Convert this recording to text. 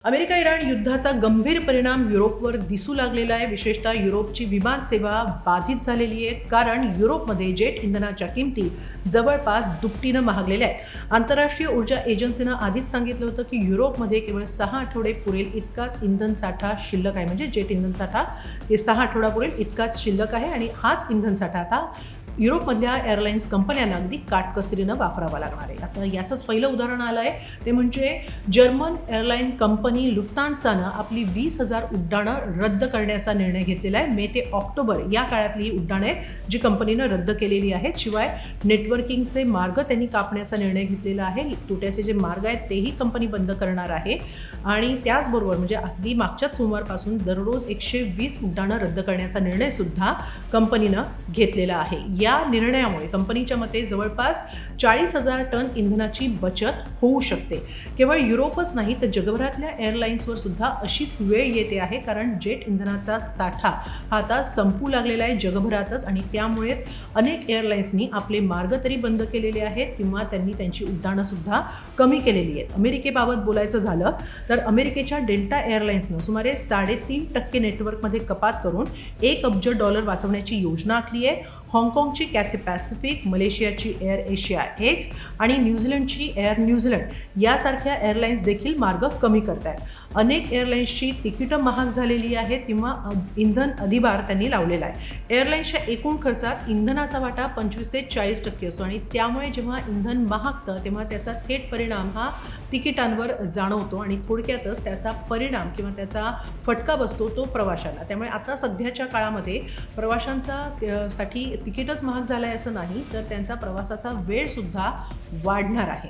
America Iran युद्धाचा गंभीर परिणाम युरोपवर दिसू लागलेला आहे. विशेषतः युरोपची विमान सेवा बाधित झालेली आहे, कारण युरोपमध्ये जेट इंधनाच्या किमती जवळपास दुपटीनं महागलेल्या आहेत. आंतरराष्ट्रीय ऊर्जा एजन्सीनं आधीच सांगितलं होतं की युरोपमध्ये केवळ 6 आठवडे पुरेल इतकाच इंधन साठा शिल्लक आहे. म्हणजे जेट इंधन साठा हे 6 आठवडा पुरेल इतकाच शिल्लक आहे आणि हाच इंधन साठा आता युरोपमधल्या एअरलाईन्स कंपन्यांना अगदी काटकसरीनं वापरावा लागणार आहे. आता याचंच पहिलं उदाहरण आलं आहे ते म्हणजे जर्मन एअरलाईन कंपनी लुफ्तान्सानं आपली 20,000 उड्डाणं रद्द करण्याचा निर्णय घेतलेला आहे. मे ते ऑक्टोबर या काळातली ही उड्डाणं आहेत जी कंपनीनं रद्द केलेली आहेत. शिवाय नेटवर्किंगचे मार्ग त्यांनी कापण्याचा निर्णय घेतलेला आहे. तोट्याचे जे मार्ग आहेत तेही कंपनी बंद करणार आहे आणि त्याचबरोबर म्हणजे अगदी मागच्याच सोमवारपासून दररोज 120 उड्डाणं रद्द करण्याचा निर्णय सुद्धा कंपनीनं घेतलेला आहे. या निर्णयामुळे कंपनीच्या मते जवळपास 40,000 टन इंधनाची बचत होऊ शकते. केवळ युरोपच नाही तर जगभरातल्या एअरलाईन्सवर सुद्धा अशीच वेळ येते आहे, कारण जेट इंधनाचा साठा हा आता संपू लागलेला आहे जगभरातच आणि त्यामुळेच अनेक एअरलाईन्सनी आपले मार्ग तरी बंद केलेले आहेत किंवा त्यांनी त्यांची उड्डाणं सुद्धा कमी केलेली आहेत. अमेरिकेबाबत बोलायचं झालं तर अमेरिकेच्या डेल्टा एअरलाईन्सनं सुमारे 3.5% नेटवर्कमध्ये कपात करून $1 अब्ज वाचवण्याची योजना आखली आहे. हाँगकाँगची कॅथे पॅसिफिक, मलेशियाची एअर एशिया एक्स आणि न्यूझीलंडची एअर न्यूझीलंड यासारख्या एअरलाईन्स देखील मार्ग कमी करत आहेत. अनेक एअरलाईन्सची तिकीटं महाग झालेली आहेत किंवा इंधन अधिभार त्यांनी लावलेला आहे. एअरलाईन्सच्या एकूण खर्चात इंधनाचा वाटा 25 ते 40% असतो आणि त्यामुळे जेव्हा इंधन महागतं तेव्हा त्याचा थेट परिणाम हा तिकिटांवर जाणवतो आणि थोडक्यातच त्याचा परिणाम किंवा त्याचा फटका बसतो तो प्रवाशांना. त्यामुळे आता सध्याच्या काळामध्ये प्रवाशांचा साठी तिकीटच महाग झालं आहे असं नाही, तर त्यांचा प्रवासाचा वेळसुद्धा वाढणार आहे.